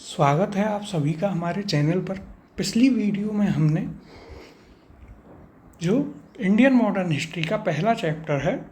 स्वागत है आप सभी का हमारे चैनल पर। पिछली वीडियो में हमने जो इंडियन मॉडर्न हिस्ट्री का पहला चैप्टर है,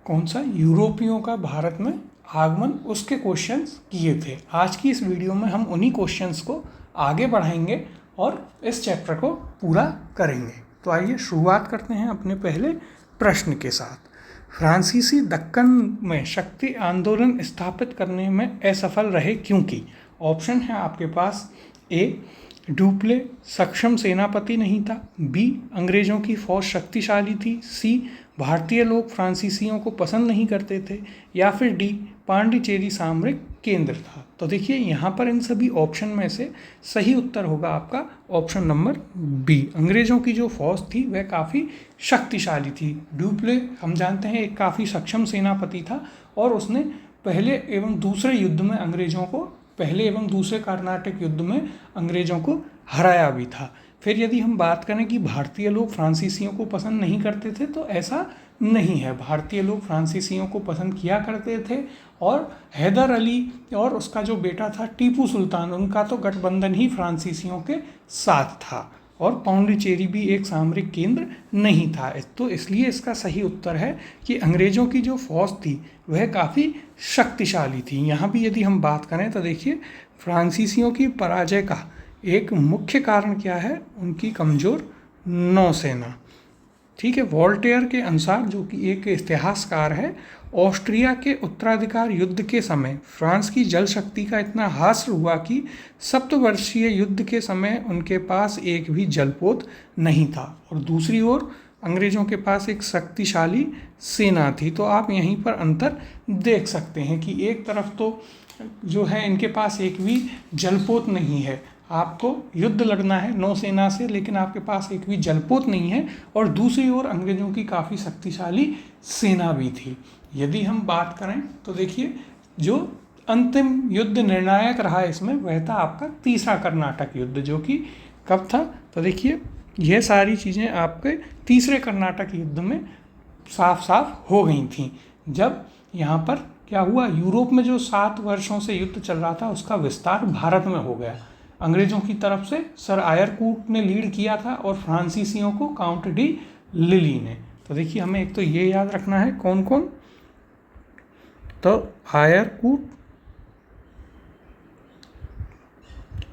कौन सा, यूरोपियों का भारत में आगमन, उसके क्वेश्चंस किए थे। आज की इस वीडियो में हम उन्हीं क्वेश्चंस को आगे बढ़ाएंगे और इस चैप्टर को पूरा करेंगे। तो आइए शुरुआत करते हैं अपने पहले प्रश्न के साथ। फ्रांसीसी दक्कन में शक्ति आंदोलन स्थापित करने में असफल रहे क्योंकि। ऑप्शन है आपके पास, ए, डुप्ले सक्षम सेनापति नहीं था, बी, अंग्रेजों की फौज शक्तिशाली थी, सी, भारतीय लोग फ्रांसीसियों को पसंद नहीं करते थे, या फिर डी, पांडिचेरी सामरिक केंद्र था। तो देखिए यहाँ पर इन सभी ऑप्शन में से सही उत्तर होगा आपका ऑप्शन नंबर बी। अंग्रेजों की जो फौज थी वह काफ़ी शक्तिशाली थी। डुप्ले हम जानते हैं एक काफ़ी सक्षम सेनापति था और उसने पहले एवं दूसरे युद्ध में अंग्रेजों को, पहले एवं दूसरे कर्नाटक युद्ध में अंग्रेजों को हराया भी था। फिर यदि हम बात करें कि भारतीय लोग फ्रांसीसियों को पसंद नहीं करते थे, तो ऐसा नहीं है। भारतीय लोग फ्रांसीसियों को पसंद किया करते थे और हैदर अली और उसका जो बेटा था टीपू सुल्तान, उनका तो गठबंधन ही फ्रांसीसियों के साथ था और पांडिचेरी भी एक सामरिक केंद्र नहीं था। तो इसलिए इसका सही उत्तर है कि अंग्रेज़ों की जो फौज थी वह काफ़ी शक्तिशाली थी। यहाँ भी यदि हम बात करें तो देखिए फ्रांसीसियों की पराजय का एक मुख्य कारण क्या है, उनकी कमज़ोर नौसेना। ठीक है, वॉल्टेयर के अनुसार, जो कि एक इतिहासकार है, ऑस्ट्रिया के उत्तराधिकार युद्ध के समय फ्रांस की जल शक्ति का इतना ह्रास हुआ कि सप्तवर्षीय युद्ध के समय उनके पास एक भी जलपोत नहीं था और दूसरी ओर अंग्रेज़ों के पास एक शक्तिशाली सेना थी। तो आप यहीं पर अंतर देख सकते हैं कि एक तरफ तो जो है इनके पास एक भी जलपोत नहीं है, आपको युद्ध लड़ना है नौसेना से, लेकिन आपके पास एक भी जलपोत नहीं है, और दूसरी ओर अंग्रेज़ों की काफ़ी शक्तिशाली सेना भी थी। यदि हम बात करें तो देखिए जो अंतिम युद्ध निर्णायक रहा इसमें वह था आपका तीसरा कर्नाटक युद्ध, जो कि कब था, तो देखिए यह सारी चीज़ें आपके तीसरे कर्नाटक युद्ध में साफ साफ हो गई थी। जब यहाँ पर क्या हुआ, यूरोप में जो 7 वर्षों से युद्ध चल रहा था उसका विस्तार भारत में हो गया। अंग्रेज़ों की तरफ से सर आयरकूट ने लीड किया था और फ्रांसीसियों को काउंट डी लिली ने। तो देखिए हमें एक तो ये याद रखना है कौन कौन, तो आयरकूट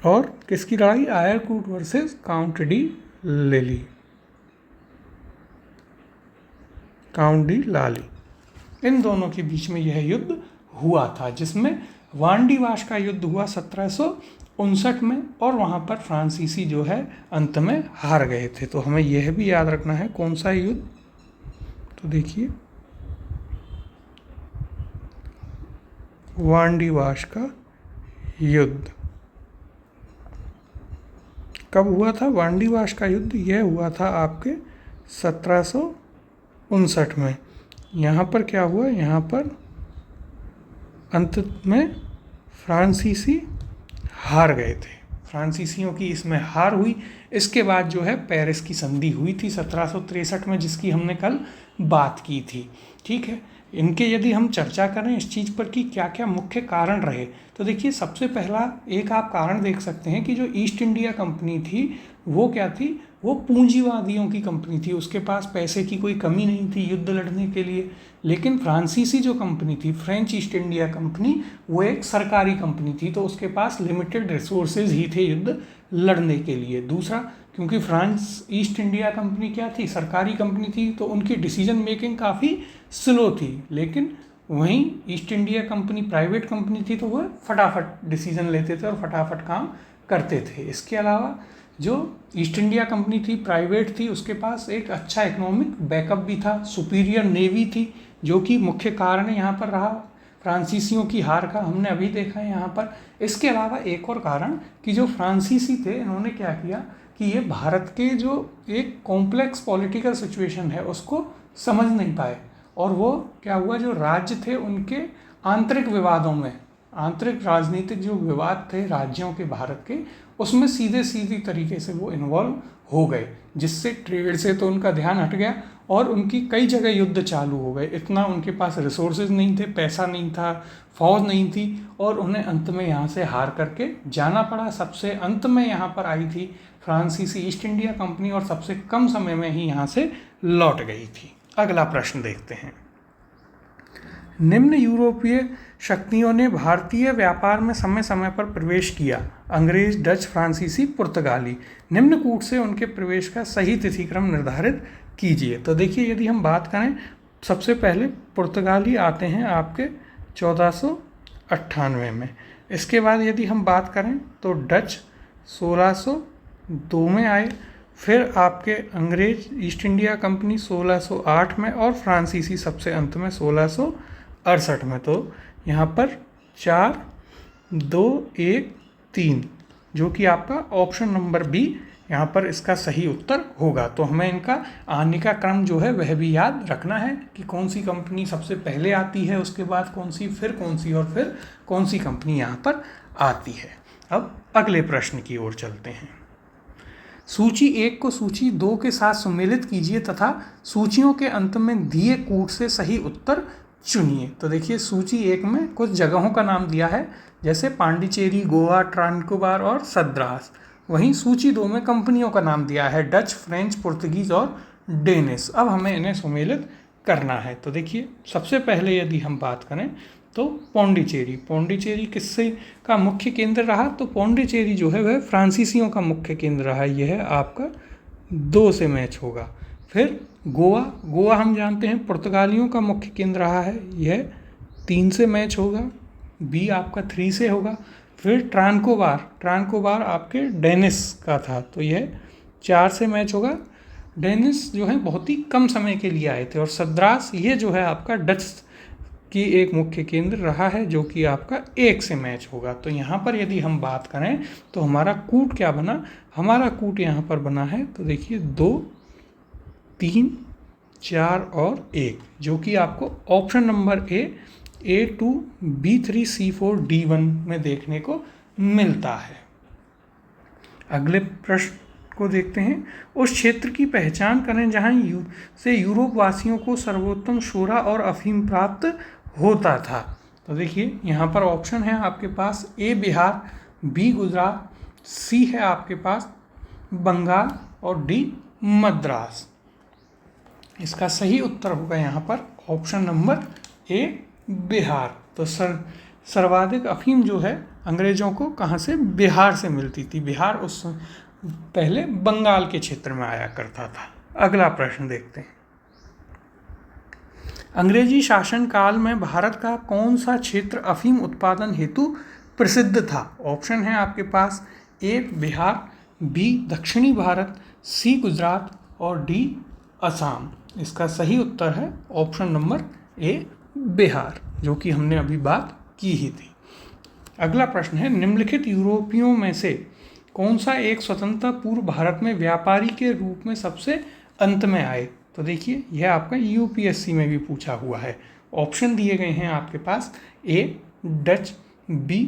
और किसकी लड़ाई, Eyre Coote versus Count de Lally, Count de Lally, इन दोनों के बीच में यह युद्ध हुआ था, जिसमें वांडीवाश का युद्ध हुआ 1759 में और वहाँ पर फ्रांसीसी जो है अंत में हार गए थे। तो हमें यह भी याद रखना है कौन सा युद्ध, तो देखिए वांडीवाश का युद्ध कब हुआ था। वांडीवाश का युद्ध यह हुआ था आपके 1759 में। यहाँ पर क्या हुआ, यहाँ पर अंत में फ्रांसीसी हार गए थे, फ्रांसीसियों की इसमें हार हुई। इसके बाद जो है पेरिस की संधि हुई थी 1763 में, जिसकी हमने कल बात की थी। ठीक है, इनके यदि हम चर्चा करें इस चीज़ पर कि क्या क्या मुख्य कारण रहे, तो देखिए सबसे पहला एक आप कारण देख सकते हैं कि जो ईस्ट इंडिया कंपनी थी वो क्या थी, वो पूंजीवादियों की कंपनी थी, उसके पास पैसे की कोई कमी नहीं थी युद्ध लड़ने के लिए। लेकिन फ्रांसीसी जो कंपनी थी, फ्रेंच ईस्ट इंडिया कंपनी, वो एक सरकारी कंपनी थी, तो उसके पास लिमिटेड रिसोर्सेज ही थे युद्ध लड़ने के लिए। दूसरा, क्योंकि फ्रांस ईस्ट इंडिया कंपनी क्या थी, सरकारी कंपनी थी, तो उनकी डिसीजन मेकिंग काफ़ी स्लो थी। लेकिन वहीं east India company private company थी, तो वह फटाफट डिसीजन लेते थे और फटाफट काम करते थे। इसके अलावा जो ईस्ट इंडिया कंपनी थी, प्राइवेट थी, उसके पास एक अच्छा इकोनॉमिक बैकअप भी था, सुपीरियर नेवी थी, जो कि मुख्य कारण यहाँ पर रहा फ्रांसीसियों की हार का, हमने अभी देखा है यहाँ पर। इसके अलावा एक और कारण कि जो फ्रांसीसी थे इन्होंने क्या किया कि ये भारत के जो एक कॉम्प्लेक्स पॉलिटिकल सिचुएशन है उसको समझ नहीं पाए, और वो क्या हुआ, जो राज्य थे उनके आंतरिक विवादों में आंतरिक राजनीतिक जो विवाद थे राज्यों के भारत के, उसमें सीधी तरीके से वो इन्वॉल्व हो गए, जिससे ट्रेड से तो उनका ध्यान हट गया और उनकी कई जगह युद्ध चालू हो गए। इतना उनके पास रिसोर्सेज नहीं थे, पैसा नहीं था, फौज नहीं थी और उन्हें अंत में यहाँ से हार करके जाना पड़ा। सबसे अंत में यहाँ पर आई थी फ्रांसीसी ईस्ट इंडिया कंपनी और सबसे कम समय में ही यहाँ से लौट गई थी। अगला प्रश्न देखते हैं। निम्न यूरोपीय शक्तियों ने भारतीय व्यापार में समय समय पर प्रवेश किया। अंग्रेज, डच, फ्रांसीसी, पुर्तगाली। निम्न कूट से उनके प्रवेश का सही तिथिक्रम निर्धारित कीजिए। तो देखिए, यदि हम बात करें, सबसे पहले पुर्तगाली आते हैं आपके 1498 में। इसके बाद यदि हम बात करें तो डच 1602 में आए, फिर आपके अंग्रेज ईस्ट इंडिया कंपनी 1608 में और फ्रांसीसी सबसे अंत में 1668 में। तो यहाँ पर 4, 2, 1, 3 जो कि आपका ऑप्शन नंबर बी यहाँ पर इसका सही उत्तर होगा। तो हमें इनका आने का क्रम जो है वह भी याद रखना है कि कौन सी कंपनी सबसे पहले आती है, उसके बाद कौन सी, फिर कौन सी और फिर कौन सी कंपनी यहाँ पर आती है। अब अगले प्रश्न की ओर चलते हैं। सूची 1 को सूची 2 के साथ सम्मिलित कीजिए तथा सूचियों के अंत में दिए कूट से सही उत्तर चुनिए। तो देखिए, सूची 1 में कुछ जगहों का नाम दिया है, जैसे पांडिचेरी, गोवा, ट्रांकोबार और सद्रास। वहीं सूची 2 में कंपनियों का नाम दिया है, डच, फ्रेंच, पुर्तगीज और डेनिश। अब हमें इन्हें सम्मिलित करना है। तो देखिए, सबसे पहले यदि हम बात करें तो पौंडीचेरी किससे का मुख्य केंद्र रहा? तो पौंडीचेरी जो है वह फ्रांसीसियों का मुख्य केंद्र रहा। यह आपका 2 से मैच होगा। फिर गोवा हम जानते हैं पुर्तगालियों का मुख्य केंद्र रहा है, यह 3 से मैच होगा। बी आपका 3 से होगा। फिर ट्रांकोबार आपके डेनिश का था, तो यह 4 से मैच होगा। डेनिश जो है बहुत ही कम समय के लिए आए थे। और सद्रास ये जो है आपका डच की एक मुख्य केंद्र रहा है, जो कि आपका 1 से मैच होगा। तो यहाँ पर यदि हम बात करें तो हमारा कूट क्या बना? हमारा कूट यहाँ पर बना है, तो देखिए 2, 3, 4 और 1, जो कि आपको option number A2, B3, C4, D1 में देखने को मिलता है। अगले प्रश्न को देखते हैं। उस क्षेत्र की पहचान करें जहां से यूरोप वासियों को सर्वोत्तम शोरा और अफीम प्राप्त होता था। तो देखिए, यहाँ पर ऑप्शन है आपके पास A Bihar, B Gujarat, C है आपके पास बंगाल और D मद्रास। इसका सही उत्तर होगा यहाँ पर ऑप्शन नंबर A बिहार। तो सर्वाधिक अफीम जो है अंग्रेजों को कहाँ से? बिहार से मिलती थी। बिहार उस पहले बंगाल के क्षेत्र में आया करता था। अगला प्रश्न देखते हैं। अंग्रेजी शासन काल में भारत का कौन सा क्षेत्र अफीम उत्पादन हेतु प्रसिद्ध था? ऑप्शन है आपके पास A बिहार, B दक्षिणी भारत, C गुजरात और D असम। इसका सही उत्तर है ऑप्शन नंबर A बिहार, जो कि हमने अभी बात की ही थी। अगला प्रश्न है, निम्नलिखित यूरोपियों में से कौन सा एक स्वतंत्रता पूर्व भारत में व्यापारी के रूप में सबसे अंत में आए? तो देखिए, यह आपका यूपीएससी में भी पूछा हुआ है। ऑप्शन दिए गए हैं आपके पास A Dutch, B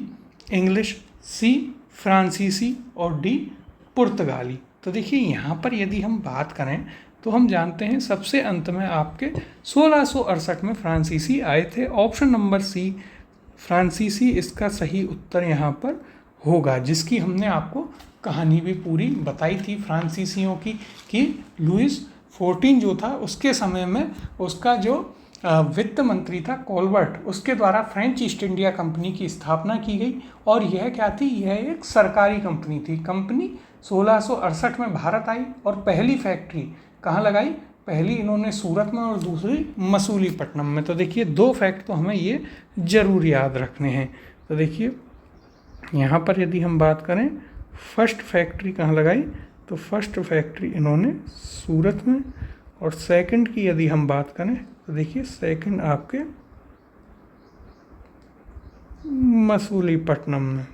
English, C फ्रांसीसी और D पुर्तगाली। तो देखिए, यहाँ पर यदि हम बात करें तो हम जानते हैं सबसे अंत में आपके 1668 में फ्रांसीसी आए थे। ऑप्शन नंबर C फ्रांसीसी इसका सही उत्तर यहाँ पर होगा, जिसकी हमने आपको कहानी भी पूरी बताई थी फ्रांसीसियों की, कि लुइस 14 जो था उसके समय में उसका जो वित्त मंत्री था कोलबर्ट, उसके द्वारा फ्रेंच ईस्ट इंडिया कंपनी की स्थापना की गई। और यह क्या थी? यह एक सरकारी कंपनी थी। कंपनी 1668 में भारत आई और पहली फैक्ट्री कहाँ लगाई? पहली इन्होंने सूरत में और दूसरी मसूलीपट्टनम में। तो देखिए, 2 फैक्ट तो हमें ये ज़रूर याद रखने हैं। तो देखिए, यहाँ पर यदि हम बात करें फर्स्ट फैक्ट्री कहाँ लगाई, तो फर्स्ट फैक्ट्री इन्होंने सूरत में, और सेकंड की यदि हम बात करें तो देखिए सेकंड आपके मसूलीपट्टनम में।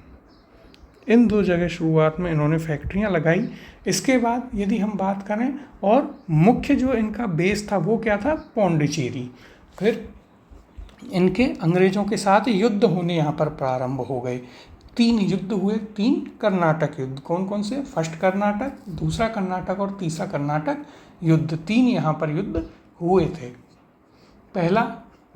इन 2 जगह शुरुआत में इन्होंने फैक्ट्रियां लगाई। इसके बाद यदि हम बात करें, और मुख्य जो इनका बेस था वो क्या था? पौंडीचेरी। फिर इनके अंग्रेजों के साथ युद्ध होने यहाँ पर प्रारंभ हो गए। 3 युद्ध हुए, 3 कर्नाटक युद्ध। कौन कौन से? फर्स्ट कर्नाटक, दूसरा कर्नाटक और तीसरा कर्नाटक युद्ध। 3 यहाँ पर युद्ध हुए थे। पहला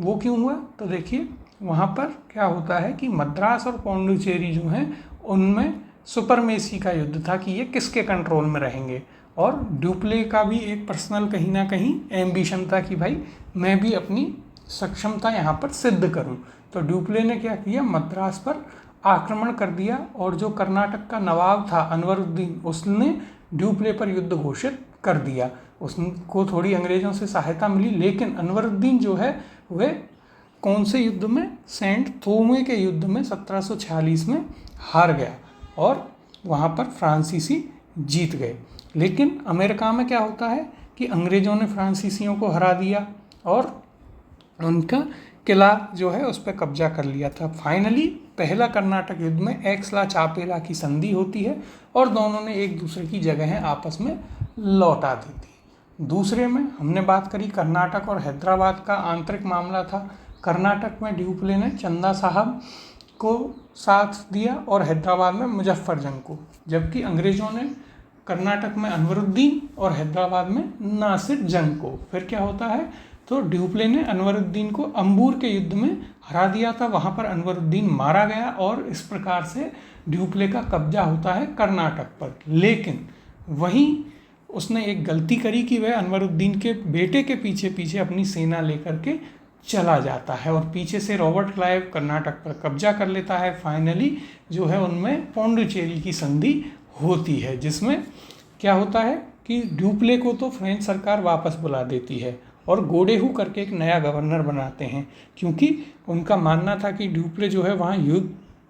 वो क्यों हुआ? तो देखिए वहाँ पर क्या होता है कि मद्रास और पौंडुचेरी जो हैं उनमें सुपरमेसी का युद्ध था कि ये किसके कंट्रोल में रहेंगे। और ड्यूप्ले का भी एक पर्सनल कहीं ना कहीं एम्बिशन था कि भाई मैं भी अपनी सक्षमता यहाँ पर सिद्ध करूँ। तो ड्यूप्ले ने क्या किया, मद्रास पर आक्रमण कर दिया और जो कर्नाटक का नवाब था अनवरुद्दीन, उसने ड्यूप्ले पर युद्ध घोषित कर दिया। उसको थोड़ी अंग्रेज़ों से सहायता मिली, लेकिन अनवरुद्दीन जो है वे कौन से युद्ध में? सेंट थोमे के युद्ध में 1746 में हार गया और वहाँ पर फ्रांसीसी जीत गए। लेकिन अमेरिका में क्या होता है कि अंग्रेज़ों ने फ्रांसीसियों को हरा दिया और उनका किला जो है उस पर कब्जा कर लिया था। फाइनली पहला कर्नाटक युद्ध में एक्सला चापेला की संधि होती है और दोनों ने एक दूसरे की जगहें आपस में लौटा दी थी। दूसरे में हमने बात करी कर्नाटक और हैदराबाद का आंतरिक मामला था। कर्नाटक में ड्यूप्ले ने चंदा साहब को साथ दिया और हैदराबाद में मुजफ्फर जंग को, जबकि अंग्रेज़ों ने कर्नाटक में अनवरुद्दीन और हैदराबाद में नासिर जंग को। फिर क्या होता है, तो ड्यूप्ले ने अनवरुद्दीन को अंबूर के युद्ध में हरा दिया था। वहाँ पर अनवरुद्दीन मारा गया और इस प्रकार से ड्यूप्ले का कब्जा होता है कर्नाटक पर। लेकिन वहीं उसने एक गलती करी कि वह अनवरुद्दीन के बेटे के पीछे पीछे अपनी सेना लेकर के चला जाता है और पीछे से रॉबर्ट क्लाइव कर्नाटक पर कब्जा कर लेता है। फाइनली जो है उनमें पौंडुचेरी की संधि होती है, जिसमें क्या होता है कि ड्यूप्ले को तो फ्रेंच सरकार वापस बुला देती है और गोडेहू करके एक नया गवर्नर बनाते हैं, क्योंकि उनका मानना था कि ड्यूप्ले जो है वहाँ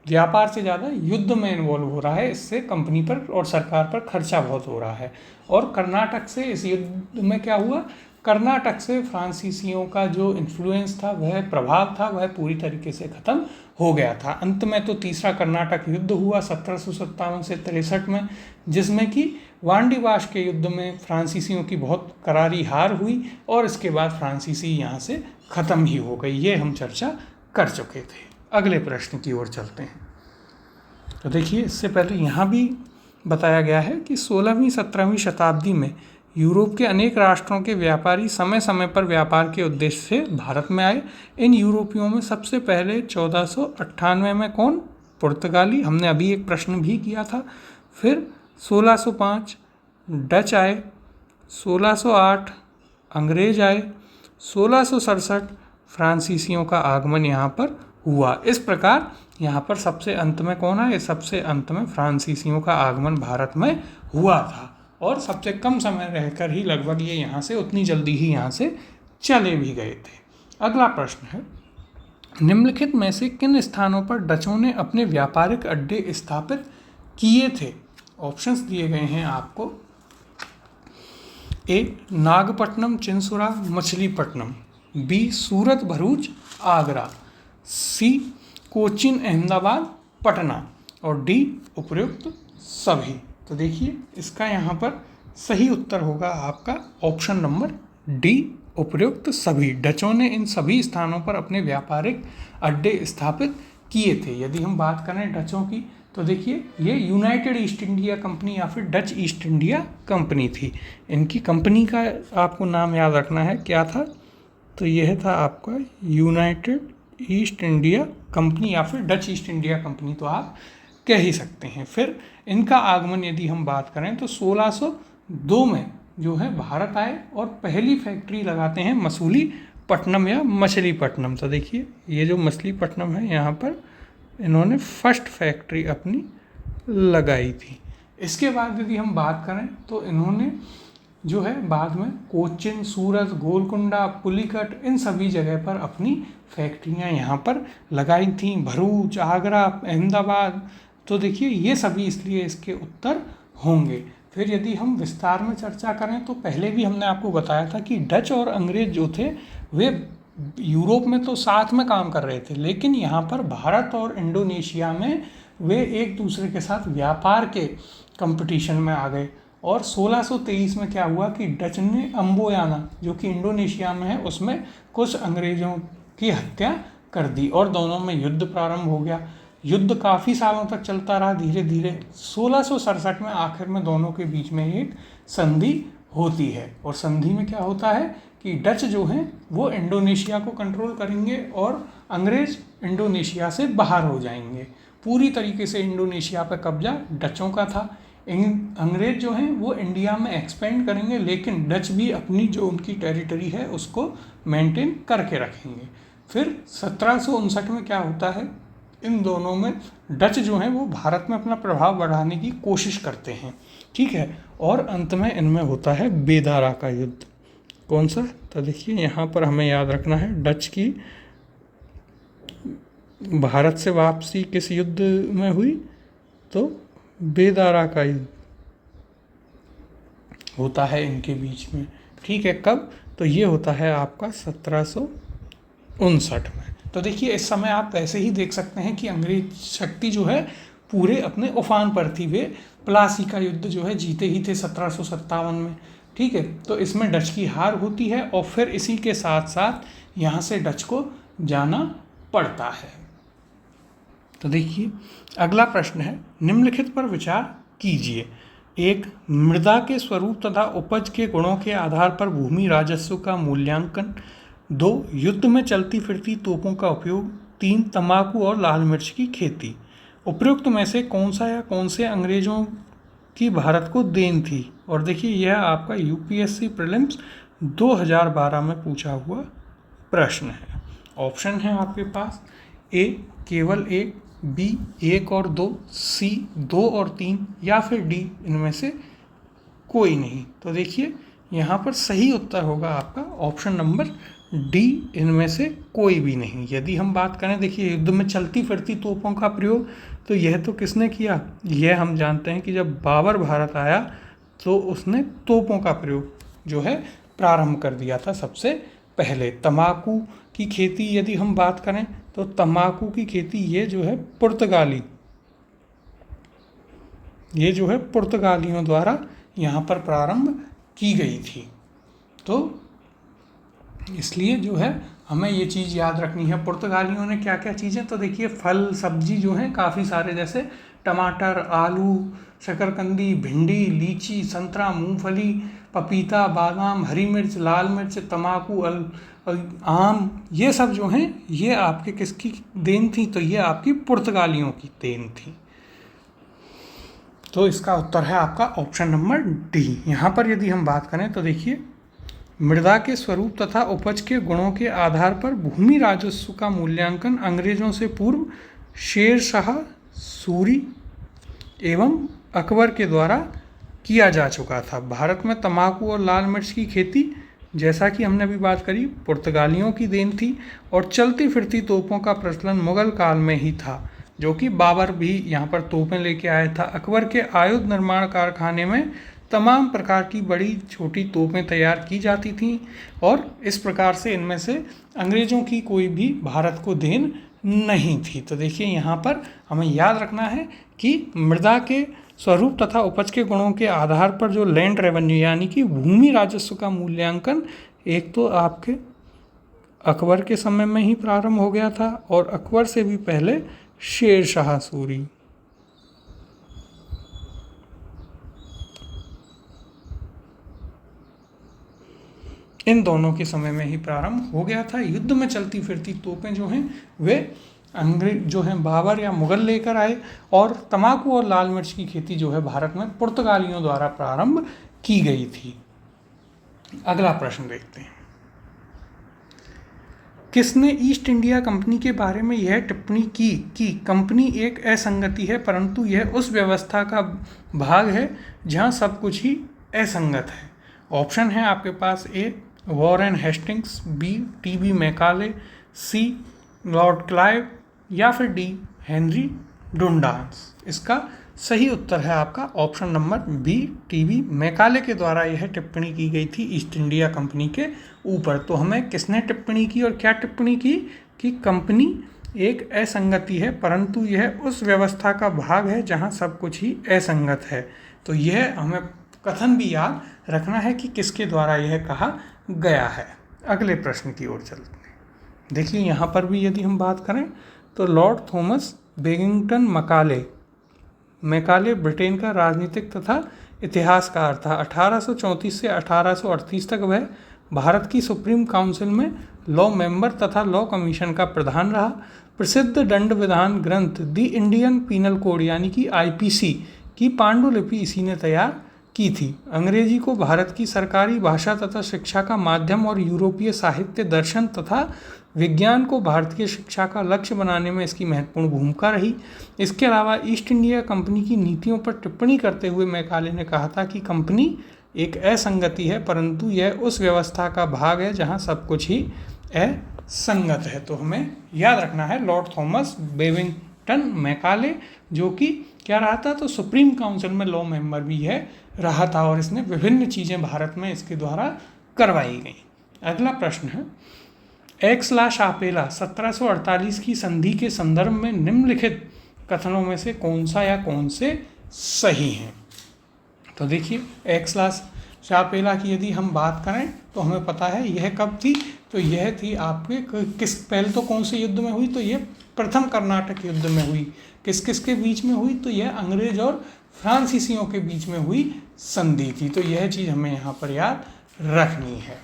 व्यापार से ज़्यादा युद्ध में इन्वॉल्व हो रहा है, इससे कंपनी पर और सरकार पर खर्चा बहुत हो रहा है। और कर्नाटक से इस युद्ध में क्या हुआ, कर्नाटक से फ्रांसीसियों का जो इन्फ्लुएंस था, वह प्रभाव था, वह पूरी तरीके से ख़त्म हो गया था। अंत में तो तीसरा कर्नाटक युद्ध हुआ 1757 से 63 में, जिसमें कि वांडीवाश के युद्ध में फ्रांसीसियों की बहुत करारी हार हुई और इसके बाद फ्रांसीसी यहाँ से ख़त्म ही हो गई। ये हम चर्चा कर चुके थे। अगले प्रश्न की ओर चलते हैं। तो देखिए इससे पहले यहाँ भी बताया गया है कि 16वीं-17वीं शताब्दी में यूरोप के अनेक राष्ट्रों के व्यापारी समय समय पर व्यापार के उद्देश्य से भारत में आए। इन यूरोपियों में सबसे पहले 1498 में कौन? पुर्तगाली। हमने अभी एक प्रश्न भी किया था। फिर 1605 डच आए, 1608 अंग्रेज आए, 1667 फ्रांसीसियों का आगमन यहाँ पर हुआ। इस प्रकार यहाँ पर सबसे अंत में कौन आए? सबसे अंत में फ्रांसीसियों का आगमन भारत में हुआ था और सबसे कम समय रहकर ही लगभग ये यहाँ से उतनी जल्दी ही यहाँ से चले भी गए थे। अगला प्रश्न है, निम्नलिखित में से किन स्थानों पर डचों ने अपने व्यापारिक अड्डे स्थापित किए थे? ऑप्शंस दिए गए हैं आपको। ए नागपट्टनम, चिंसुरा, मछलीपट्टनम। बी सूरत, भरूच, आगरा। सी कोचीन, अहमदाबाद, पटना। और डी उपर्युक्त सभी। तो देखिए इसका यहाँ पर सही उत्तर होगा आपका ऑप्शन नंबर डी, उपर्युक्त सभी। डचों ने इन सभी स्थानों पर अपने व्यापारिक अड्डे स्थापित किए थे। यदि हम बात करें डचों की तो देखिए ये यूनाइटेड ईस्ट इंडिया कंपनी या फिर डच ईस्ट इंडिया कंपनी थी। इनकी कंपनी का आपको नाम याद रखना है, क्या था? तो यह था आपका यूनाइटेड ईस्ट इंडिया कंपनी या फिर डच ईस्ट इंडिया कंपनी, तो आप कह ही सकते हैं। फिर इनका आगमन यदि हम बात करें तो 1602 में जो है भारत आए और पहली फैक्ट्री लगाते हैं मसूलीपट्टनम या मछलीपट्टनम। तो देखिए ये जो मछलीपट्टनम है यहाँ पर इन्होंने फर्स्ट फैक्ट्री अपनी लगाई थी। इसके बाद यदि हम बात करें तो इन्होंने जो है बाद में कोचिन, सूरत, गोलकुंडा, पुलिकट, इन सभी जगह पर अपनी फैक्ट्रियां यहाँ पर लगाई थी। भरूच, आगरा, अहमदाबाद। तो देखिए ये सभी इसलिए इसके उत्तर होंगे। फिर यदि हम विस्तार में चर्चा करें तो पहले भी हमने आपको बताया था कि डच और अंग्रेज जो थे वे यूरोप में तो साथ में काम कर रहे थे, लेकिन यहाँ पर भारत और इंडोनेशिया में वे एक दूसरे के साथ व्यापार के कंपटीशन में आ गए। और 1623 में क्या हुआ कि डच ने अम्बोयाना जो कि इंडोनेशिया में है उसमें कुछ अंग्रेज़ों की हत्या कर दी और दोनों में युद्ध प्रारंभ हो गया। युद्ध काफ़ी सालों तक चलता रहा। धीरे धीरे 1667 में आखिर में दोनों के बीच में एक संधि होती है और संधि में क्या होता है कि डच जो हैं वो इंडोनेशिया को कंट्रोल करेंगे और अंग्रेज इंडोनेशिया से बाहर हो जाएंगे। पूरी तरीके से इंडोनेशिया पर कब्जा डचों का था। अंग्रेज जो हैं वो इंडिया में एक्सपेंड करेंगे, लेकिन डच भी अपनी जो उनकी टेरिटरी है उसको मेंटेन करके रखेंगे। फिर 1759 में क्या होता है, इन दोनों में डच जो हैं वो भारत में अपना प्रभाव बढ़ाने की कोशिश करते हैं, ठीक है। और अंत में इनमें होता है बेदारा का युद्ध। कौन सा? तो देखिए यहाँ पर हमें याद रखना है, डच की भारत से वापसी किस युद्ध में हुई? तो बेदारा का युद्ध होता है इनके बीच में, ठीक है। कब? तो ये होता है आपका 1759 में। तो देखिए इस समय आप वैसे ही देख सकते हैं कि अंग्रेज शक्ति जो है पूरे अपने उफान पर थी। वे प्लासी का युद्ध जो है जीते ही थे 1757 में, ठीक है। तो इसमें डच की हार होती है और फिर इसी के साथ साथ यहाँ से डच को जाना पड़ता है। तो देखिए अगला प्रश्न है, निम्नलिखित पर विचार कीजिए। 1. मृदा के स्वरूप तथा उपज के गुणों के आधार पर भूमि राजस्व का मूल्यांकन। 2. युद्ध में चलती फिरती तोपों का उपयोग। 3. तंबाकू और लाल मिर्च की खेती। उपयुक्त में से कौन सा या कौन से अंग्रेजों की भारत को देन थी? और देखिए यह आपका यूपीएससी प्रीलिम्स 2012 में पूछा हुआ प्रश्न है। ऑप्शन है आपके पास, ए केवल 1, बी 1 और 2, सी 2 और 3 या फिर डी इनमें से कोई नहीं। तो देखिए यहाँ पर सही उत्तर होगा आपका ऑप्शन नंबर डी, इनमें से कोई भी नहीं। यदि हम बात करें, देखिए युद्ध में चलती फिरती तोपों का प्रयोग तो यह तो किसने किया? यह हम जानते हैं कि जब बाबर भारत आया तो उसने तोपों का प्रयोग जो है प्रारंभ कर दिया था सबसे पहले। तंबाकू की खेती यदि हम बात करें तो तंबाकू की खेती ये जो है पुर्तगालियों द्वारा यहाँ पर प्रारंभ की गई थी। तो इसलिए जो है हमें ये चीज़ याद रखनी है। पुर्तगालियों ने क्या क्या चीज़ें, तो देखिए फल सब्जी जो हैं काफ़ी सारे, जैसे टमाटर, आलू, शकरकंदी, भिंडी, लीची, संतरा, मूंगफली, पपीता, बादाम, हरी मिर्च, लाल मिर्च, तंबाकू, आम, ये सब जो हैं ये आपके किसकी देन थी? तो ये आपकी पुर्तगालियों की देन थी। तो इसका उत्तर है आपका ऑप्शन नंबर डी। यहाँ पर यदि हम बात करें तो देखिए मृदा के स्वरूप तथा उपज के गुणों के आधार पर भूमि राजस्व का मूल्यांकन अंग्रेजों से पूर्व शेर शाह सूरी एवं अकबर के द्वारा किया जा चुका था। भारत में तंबाकू और लाल मिर्च की खेती, जैसा कि हमने अभी बात करी, पुर्तगालियों की देन थी। और चलती फिरती तोपों का प्रचलन मुगल काल में ही था, जो कि बाबर भी यहाँ पर तोपें लेके आया था। अकबर के आयुध निर्माण कारखाने में तमाम प्रकार की बड़ी छोटी तोपें तैयार की जाती थीं और इस प्रकार से इनमें से अंग्रेज़ों की कोई भी भारत को देन नहीं थी। तो देखिए यहाँ पर हमें याद रखना है कि मृदा के स्वरूप तथा उपज के गुणों के आधार पर जो लैंड रेवेन्यू यानी कि भूमि राजस्व का मूल्यांकन एक तो आपके अकबर के समय में ही प्रारंभ हो गया था और अकबर से भी पहले शेर शाह सूरी। इन दोनों के समय में ही प्रारंभ हो गया था। युद्ध में चलती फिरती तोपें जो हैं वे अंग्रेज जो हैं बाबर या मुगल लेकर आए और तंबाकू और लाल मिर्च की खेती जो है भारत में पुर्तगालियों द्वारा प्रारंभ की गई थी। अगला प्रश्न देखते हैं, किसने ईस्ट इंडिया कंपनी के बारे में यह टिप्पणी की कि कंपनी एक असंगति है परंतु यह उस व्यवस्था का भाग है जहां सब कुछ ही असंगत है? ऑप्शन है आपके पास, A Warren Hastings, B TB Macaulay, C Lord Clive या फिर डी हेनरी डुंडांस। इसका सही उत्तर है आपका option number B TB Macaulay के द्वारा यह टिप्पणी की गई थी ईस्ट इंडिया कंपनी के ऊपर। तो हमें किसने टिप्पणी की और क्या टिप्पणी की कि कंपनी एक असंगति है परंतु यह उस व्यवस्था का भाग है जहां सब कुछ ही असंगत है। तो यह हमें कथन भी याद रखना है कि किसके द्वारा यह कहा गया है। अगले प्रश्न की ओर चलते हैं। देखिए यहाँ पर भी यदि हम बात करें तो लॉर्ड थॉमस बेगिंगटन मैकाले ब्रिटेन का राजनीतिक तथा इतिहासकार था। 1834 से 1838 तक वह भारत की सुप्रीम काउंसिल में लॉ मेंबर तथा लॉ कमीशन का प्रधान रहा। प्रसिद्ध दंड विधान ग्रंथ दी इंडियन पीनल कोड यानी कि आईपीसी की पांडुलिपि इसी ने तैयार की थी। अंग्रेजी को भारत की सरकारी भाषा तथा शिक्षा का माध्यम और यूरोपीय साहित्य, दर्शन तथा विज्ञान को भारतीय शिक्षा का लक्ष्य बनाने में इसकी महत्वपूर्ण भूमिका रही। इसके अलावा ईस्ट इंडिया कंपनी की नीतियों पर टिप्पणी करते हुए मैकाले ने कहा था कि कंपनी एक असंगति है, परंतु यह उस व्यवस्था का भाग है जहां सब कुछ ही असंगत है। तो हमें याद रखना है लॉर्ड थॉमस बेबिंगटन मैकाले, जो कि क्या रहा था, तो सुप्रीम काउंसिल में लॉ मेंबर भी रहा था और इसने विभिन्न चीज़ें भारत में इसके द्वारा करवाई गई। अगला प्रश्न है, एक्स-ला-शापेला 1748 की संधि के संदर्भ में निम्नलिखित कथनों में से कौन सा या कौन से सही हैं। तो देखिए एक्स-ला-शापेला की यदि हम बात करें तो हमें पता है यह कब थी, तो यह थी आपके पहले तो कौन से युद्ध में हुई, तो यह प्रथम कर्नाटक युद्ध में हुई। किस किस के बीच में हुई, तो यह अंग्रेज और फ्रांसीसियों के बीच में हुई संधि थी। तो यह चीज़ हमें यहाँ पर याद रखनी है।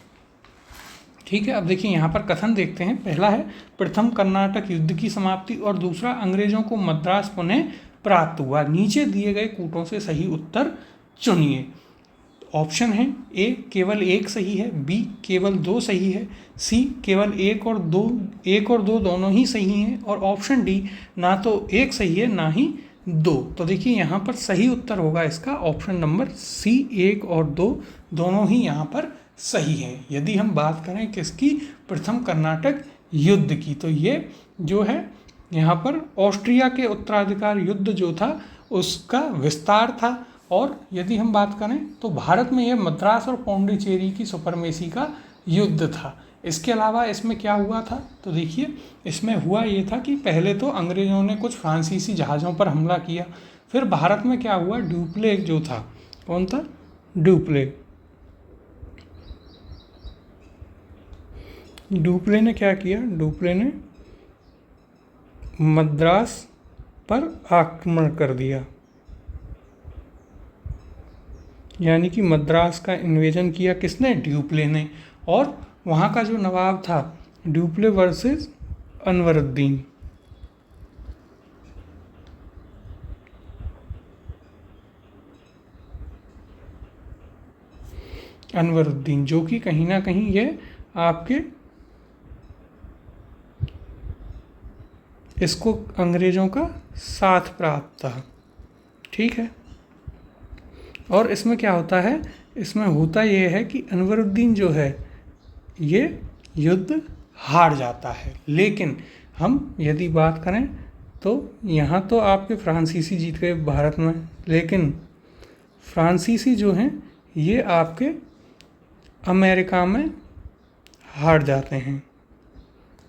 ठीक है, अब देखिए यहाँ पर कथन देखते हैं। पहला है प्रथम कर्नाटक युद्ध की समाप्ति और दूसरा अंग्रेजों को मद्रास पुनः प्राप्त हुआ। नीचे दिए गए कूटों से सही उत्तर चुनिए। ऑप्शन है ए केवल एक सही है, बी केवल दो सही है, सी केवल एक और दो दोनों ही सही हैं, और ऑप्शन डी ना तो एक सही है ना ही दो। तो देखिए यहाँ पर सही उत्तर होगा इसका ऑप्शन नंबर सी, एक और दो दोनों ही यहाँ पर सही है। यदि हम बात करें किसकी, प्रथम कर्नाटक युद्ध की, तो ये जो है यहाँ पर ऑस्ट्रिया के उत्तराधिकार युद्ध जो था उसका विस्तार था। और यदि हम बात करें तो भारत में यह मद्रास और पौंडीचेरी की सुपरमेसी का युद्ध था। इसके अलावा इसमें क्या हुआ था, तो देखिए इसमें हुआ ये था कि पहले तो अंग्रेज़ों ने कुछ फ्रांसीसी जहाज़ों पर हमला किया, फिर भारत में क्या हुआ, ड्यूप्लेग जो था, कौन था, ड्यूप्ले ने क्या किया, ड्यूप्ले ने मद्रास पर आक्रमण कर दिया, यानी कि मद्रास का इन्वेजन किया किसने, ड्यूप्ले ने। और वहाँ का जो नवाब था ड्यूप्ले वर्सेस अनवरुद्दीन, जो कि कहीं ना कहीं ये आपके इसको अंग्रेज़ों का साथ प्राप्त था। ठीक है, और इसमें क्या होता है, इसमें होता ये है कि अनवरुद्दीन जो है ये युद्ध हार जाता है। लेकिन हम यदि बात करें तो यहाँ तो आपके फ्रांसीसी जीत गए भारत में, लेकिन फ्रांसीसी जो हैं ये आपके अमेरिका में हार जाते हैं,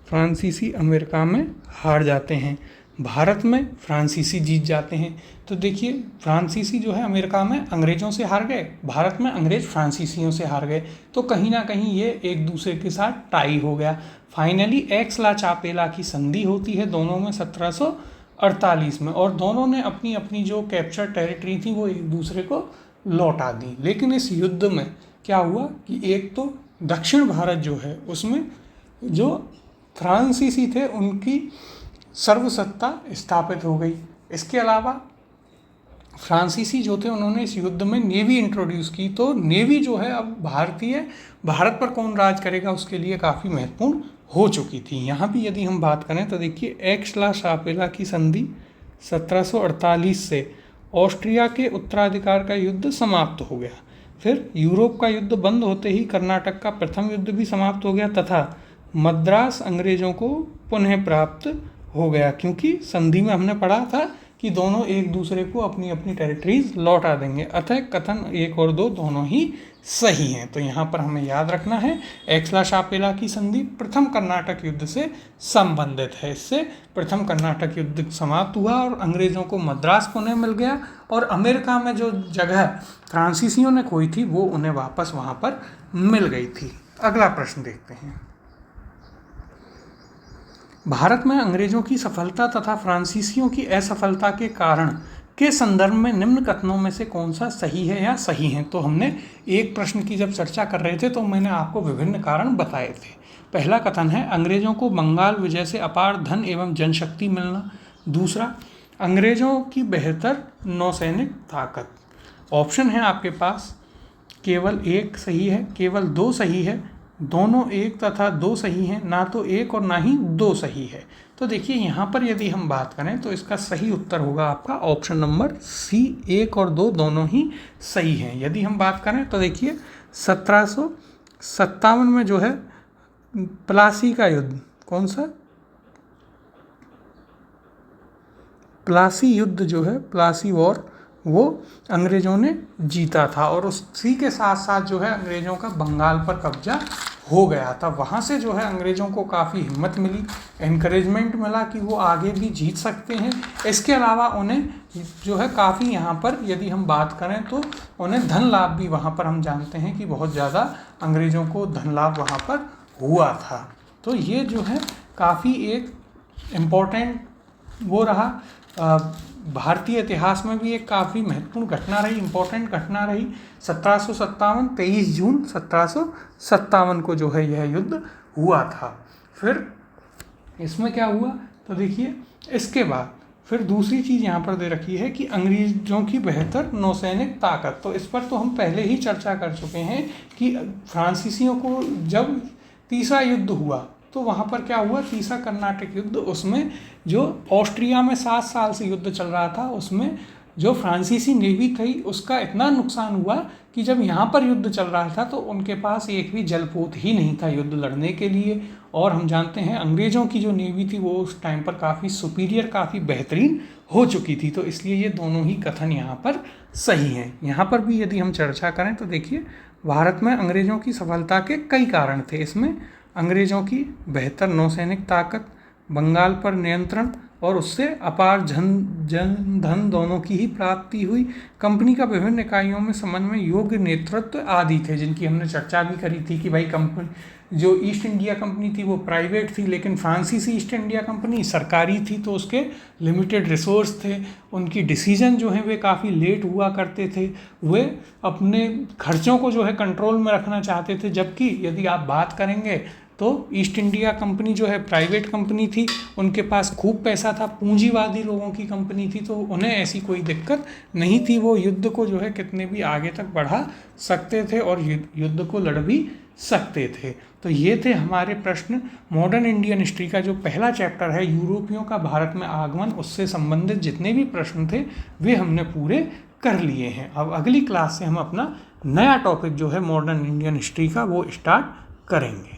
फ्रांसीसी अमेरिका में हार जाते हैं, भारत में फ्रांसीसी जीत जाते हैं। तो देखिए फ्रांसीसी जो है अमेरिका में अंग्रेज़ों से हार गए, भारत में अंग्रेज़ फ्रांसीसियों से हार गए, तो कहीं ना कहीं ये एक दूसरे के साथ टाई हो गया। फाइनली एक्स-ला-चापेला की संधि होती है दोनों में 1748 में, और दोनों ने अपनी अपनी जो कैप्चर टेरिटरी थी वो एक दूसरे को लौटा दी। लेकिन इस युद्ध में क्या हुआ कि एक तो दक्षिण भारत जो है उसमें जो फ्रांसीसी थे उनकी सर्वसत्ता स्थापित हो गई। इसके अलावा फ्रांसीसी जो थे उन्होंने इस युद्ध में नेवी इंट्रोड्यूस की, तो नेवी जो है अब भारत पर कौन राज करेगा उसके लिए काफ़ी महत्वपूर्ण हो चुकी थी। यहाँ भी यदि हम बात करें तो देखिए एक्स-ला-शापेला की संधि 1748 से ऑस्ट्रिया के उत्तराधिकार का युद्ध समाप्त हो गया। फिर यूरोप का युद्ध बंद होते ही कर्नाटक का प्रथम युद्ध भी समाप्त हो गया तथा मद्रास अंग्रेज़ों को पुनः प्राप्त हो गया, क्योंकि संधि में हमने पढ़ा था कि दोनों एक दूसरे को अपनी अपनी टेरिटरीज लौटा देंगे। अतः कथन एक और दो दोनों ही सही हैं। तो यहाँ पर हमें याद रखना है एक्स-ला-शापेला की संधि प्रथम कर्नाटक युद्ध से संबंधित है। इससे प्रथम कर्नाटक युद्ध समाप्त हुआ और अंग्रेज़ों को मद्रास पुनः मिल गया, और अमेरिका में जो जगह फ्रांसीसियों ने खोई थी वो उन्हें वापस वहाँ पर मिल गई थी। अगला प्रश्न देखते हैं। भारत में अंग्रेजों की सफलता तथा फ्रांसीसियों की असफलता के कारण के संदर्भ में निम्न कथनों में से कौन सा सही है या सही है। तो हमने एक प्रश्न की जब चर्चा कर रहे थे तो मैंने आपको विभिन्न कारण बताए थे। पहला कथन है अंग्रेजों को बंगाल विजय से अपार धन एवं जनशक्ति मिलना। दूसरा, अंग्रेजों की बेहतर नौसैनिक ताकत। ऑप्शन है आपके पास, केवल एक सही है, केवल दो सही है, दोनों एक तथा दो सही हैं, ना तो एक और ना ही दो सही है। तो देखिए यहाँ पर यदि हम बात करें तो इसका सही उत्तर होगा आपका ऑप्शन नंबर सी, एक और दो दोनों ही सही हैं। यदि हम बात करें तो देखिए 1757 में जो है प्लासी का युद्ध, कौन सा, प्लासी युद्ध जो है, प्लासी वॉर, वो अंग्रेज़ों ने जीता था और उसी के साथ साथ जो है अंग्रेज़ों का बंगाल पर कब्जा हो गया था। वहाँ से जो है अंग्रेज़ों को काफ़ी हिम्मत मिली, एनकरेजमेंट मिला कि वो आगे भी जीत सकते हैं। इसके अलावा उन्हें जो है काफ़ी यहाँ पर यदि हम बात करें तो उन्हें धन लाभ भी वहाँ पर हम जानते हैं कि बहुत ज़्यादा अंग्रेज़ों को धन लाभ वहाँ पर हुआ था। तो ये जो है काफ़ी एक इम्पोर्टेंट वो रहा, भारतीय इतिहास में भी एक काफ़ी महत्वपूर्ण घटना रही, इम्पोर्टेंट घटना रही। 1757, 23 जून 1757 को जो है यह युद्ध हुआ था। फिर इसमें क्या हुआ तो देखिए इसके बाद फिर दूसरी चीज़ यहाँ पर दे रखी है कि अंग्रेज़ों की बेहतर नौसैनिक ताकत। तो इस पर तो हम पहले ही चर्चा कर चुके हैं कि फ्रांसीसियों को जब तीसरा युद्ध हुआ तो वहाँ पर क्या हुआ, तीसरा कर्नाटक युद्ध, उसमें जो ऑस्ट्रिया में 7 साल से युद्ध चल रहा था उसमें जो फ्रांसीसी नेवी थी उसका इतना नुकसान हुआ कि जब यहाँ पर युद्ध चल रहा था तो उनके पास एक भी जलपोत ही नहीं था युद्ध लड़ने के लिए। और हम जानते हैं अंग्रेज़ों की जो नेवी थी वो उस टाइम पर काफ़ी सुपीरियर, काफ़ी बेहतरीन हो चुकी थी। तो इसलिए ये दोनों ही कथन यहाँ पर सही हैं। यहाँ पर भी यदि हम चर्चा करें तो देखिए भारत में अंग्रेज़ों की सफलता के कई कारण थे। इसमें अंग्रेज़ों की बेहतर नौसैनिक ताकत, बंगाल पर नियंत्रण और उससे अपार धन दोनों की ही प्राप्ति हुई, कंपनी का विभिन्न इकाइयों में समन्वय योग्य नेतृत्व आदि थे, जिनकी हमने चर्चा भी करी थी कि भाई कंपनी जो ईस्ट इंडिया कंपनी थी वो प्राइवेट थी लेकिन फ्रांसीसी ईस्ट इंडिया कंपनी सरकारी थी, तो उसके लिमिटेड रिसोर्स थे, उनकी डिसीजन जो है वे काफ़ी लेट हुआ करते थे, वे अपने खर्चों को जो है कंट्रोल में रखना चाहते थे। जबकि यदि आप बात करेंगे तो ईस्ट इंडिया कंपनी जो है प्राइवेट कंपनी थी, उनके पास खूब पैसा था, पूंजीवादी लोगों की कंपनी थी, तो उन्हें ऐसी कोई दिक्कत नहीं थी, वो युद्ध को जो है कितने भी आगे तक बढ़ा सकते थे और युद्ध को लड़ भी सकते थे। तो ये थे हमारे प्रश्न। मॉडर्न इंडियन हिस्ट्री का जो पहला चैप्टर है यूरोपियों का भारत में आगमन, उससे संबंधित जितने भी प्रश्न थे वे हमने पूरे कर लिए हैं। अब अगली क्लास से हम अपना नया टॉपिक जो है मॉडर्न इंडियन हिस्ट्री का वो स्टार्ट करेंगे।